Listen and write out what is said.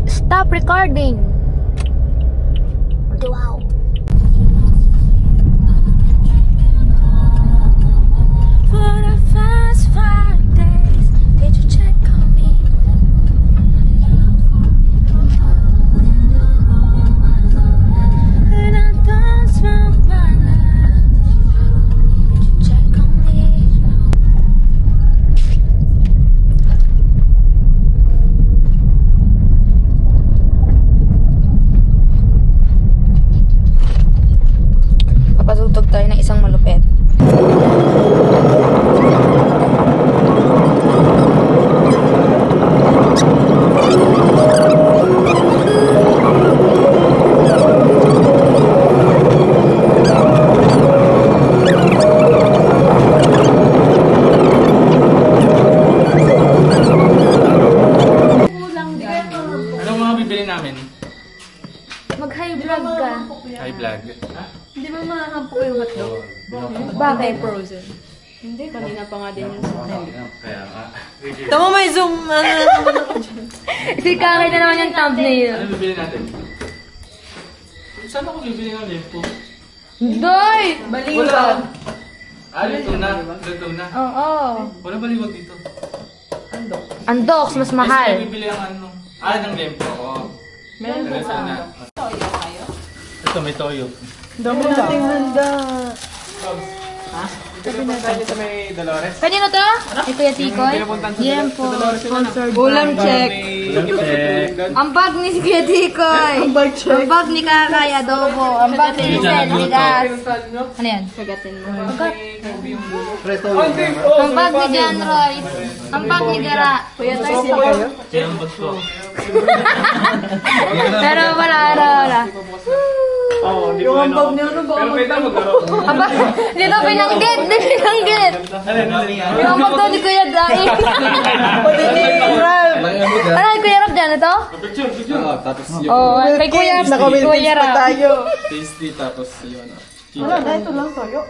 Stop recording. Wow. For the first 5 days, did you check on me? And I don't smell my love. Did you check on me? Papatutog tayo ng isang malupet. Anong mga bibili namin? Mag-high vlog ka. High vlog. Hindi mo makakampo yung hotdog. Bakit? Frozen. Hindi, kanina pa nga din yung sa Kaya nga. Tama may zoom, ano naman ako dyan. Hindi kakay na naman yung thumbnail. Ano bibili natin? Saan ako bibili ng lempo? Doy! Baliwag. Luto na. Luto na. Oo. Wala baliwag dito. Andox, mas mahal. Kasi bibili ang ano. Ng lempo. Oo. Meron po sa ano. Ito, may toyo. Dami nating handa. Ito na tayo sa may Dolores. Kanino to? Ni Kuya Tikoy? Yan po. Sponsored. Ulam check. Ang bag ni Kuya Tikoy. Ang bag ni Kakay Adobo. Ang bag ni Lisel Ligas. Ano yan? Kagatin mo. Ang bag ni John Royce. Ang bag ni Gara. Kuya tayo sila kayo? Yan ang bag ko. Pero wala. Yung ambag niyo, ano ba? Pero pwede maglaro. Aba, dito pinanggit. Yung bag daw ni Kuya Dai. Pati ni Ralph. Ano kay Kuya Rap dyan? Ito? Picture. Tapos Oo, kay Kuya Naka-witness pa Rap. tayo. tasty tapos yun. Wala na, ito lang tayo.